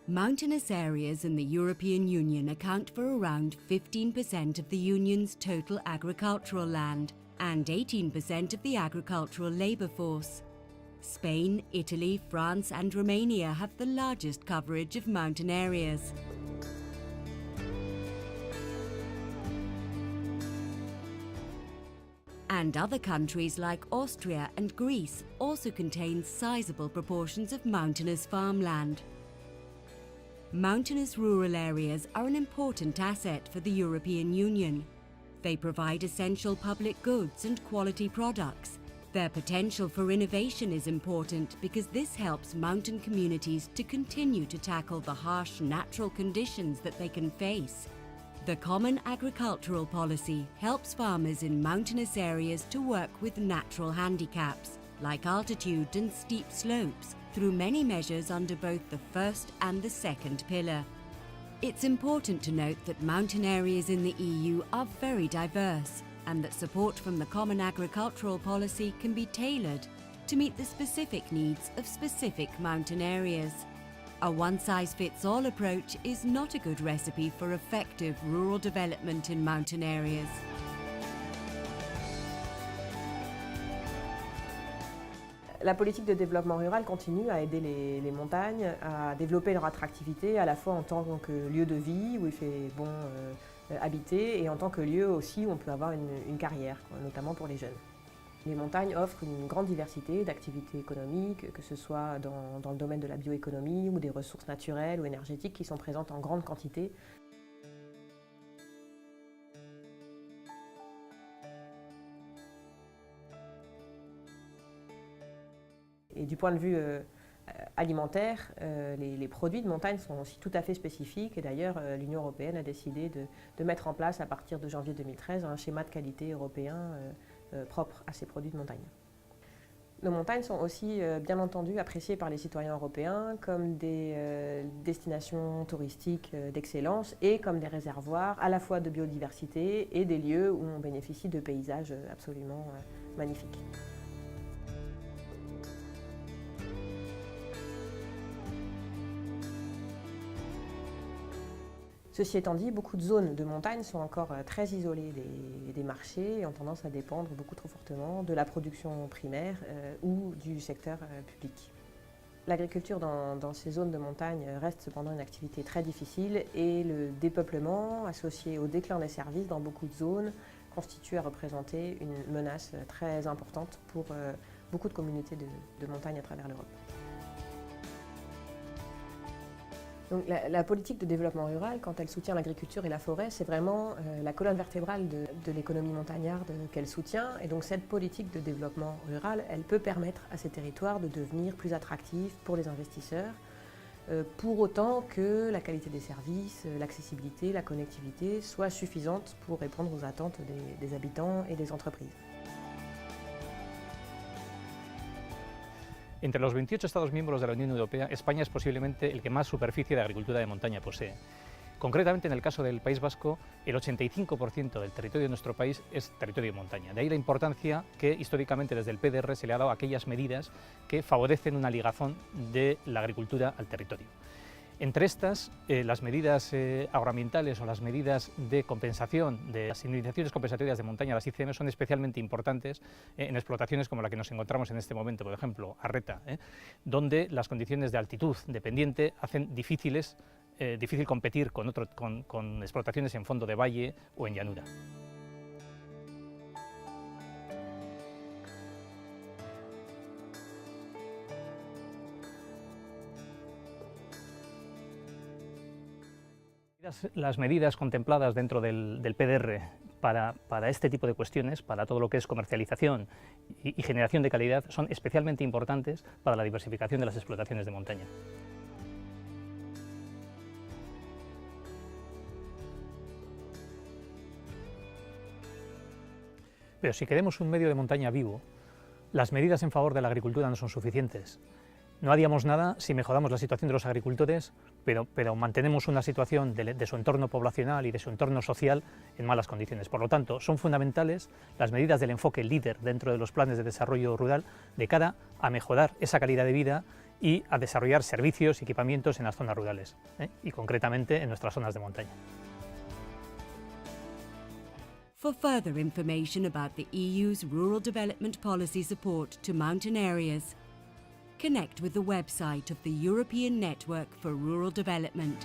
Mountainous areas in the European Union account for around 15% of the Union's total agricultural land and 18% of the agricultural labour force. Spain, Italy, France and Romania have the largest coverage of mountain areas. And other countries like Austria and Greece also contain sizable proportions of mountainous farmland. Mountainous rural areas are an important asset for the European Union. They provide essential public goods and quality products. Their potential for innovation is important because this helps mountain communities to continue to tackle the harsh natural conditions that they can face. The Common Agricultural Policy helps farmers in mountainous areas to work with natural handicaps, like altitude and steep slopes, through many measures under both the first and the second pillar. It's important to note that mountain areas in the EU are very diverse and that support from the Common Agricultural Policy can be tailored to meet the specific needs of specific mountain areas. A one-size-fits-all approach is not a good recipe for effective rural development in mountain areas. La politique de développement rural continue à aider les montagnes à développer leur attractivité à la fois en tant que lieu de vie où il fait bon habiter et en tant que lieu aussi où on peut avoir une carrière, notamment pour les jeunes. Les montagnes offrent une grande diversité d'activités économiques, que ce soit dans le domaine de la bioéconomie ou des ressources naturelles ou énergétiques qui sont présentes en grande quantité. Et du point de vue alimentaire, les produits de montagne sont aussi tout à fait spécifiques et d'ailleurs l'Union européenne a décidé de mettre en place à partir de janvier 2013 un schéma de qualité européen propre à ces produits de montagne. Nos montagnes sont aussi bien entendu appréciées par les citoyens européens comme des destinations touristiques d'excellence et comme des réservoirs à la fois de biodiversité et des lieux où on bénéficie de paysages absolument magnifiques. Ceci étant dit, beaucoup de zones de montagne sont encore très isolées des marchés et ont tendance à dépendre beaucoup trop fortement de la production primaire ou du secteur public. L'agriculture dans ces zones de montagne reste cependant une activité très difficile et le dépeuplement associé au déclin des services dans beaucoup de zones constitue à représenter une menace très importante pour beaucoup de communautés de montagne à travers l'Europe. Donc, la politique de développement rural, quand elle soutient l'agriculture et la forêt, c'est vraiment la colonne vertébrale de l'économie montagnarde qu'elle soutient. Et donc cette politique de développement rural, elle peut permettre à ces territoires de devenir plus attractifs pour les investisseurs, pour autant que la qualité des services, l'accessibilité, la connectivité soient suffisantes pour répondre aux attentes des habitants et des entreprises. Entre los 28 Estados miembros de la Unión Europea, España es posiblemente el que más superficie de agricultura de montaña posee. Concretamente, en el caso del País Vasco, el 85% del territorio de nuestro país es territorio de montaña. De ahí la importancia que históricamente desde el PDR se le ha dado a aquellas medidas que favorecen una ligazón de la agricultura al territorio. Entre estas, las medidas agroambientales o las medidas de compensación de las indemnizaciones compensatorias de montaña, las ICM, son especialmente importantes en explotaciones como la que nos encontramos en este momento, por ejemplo, Arreta, donde las condiciones de altitud de pendiente hacen difícil competir con explotaciones en fondo de valle o en llanura. Las medidas contempladas dentro del PDR para este tipo de cuestiones, para todo lo que es comercialización y generación de calidad, son especialmente importantes para la diversificación de las explotaciones de montaña. Pero si queremos un medio de montaña vivo, las medidas en favor de la agricultura no son suficientes. No haríamos nada si mejoramos la situación de los agricultores, pero mantenemos una situación de su entorno poblacional y de su entorno social en malas condiciones. Por lo tanto, son fundamentales las medidas del enfoque líder dentro de los planes de desarrollo rural de cara a mejorar esa calidad de vida y a desarrollar servicios y equipamientos en las zonas rurales, y concretamente en nuestras zonas de montaña. For further information about the EU's rural development policy support to mountain areas, connect with the website of the European Network for Rural Development.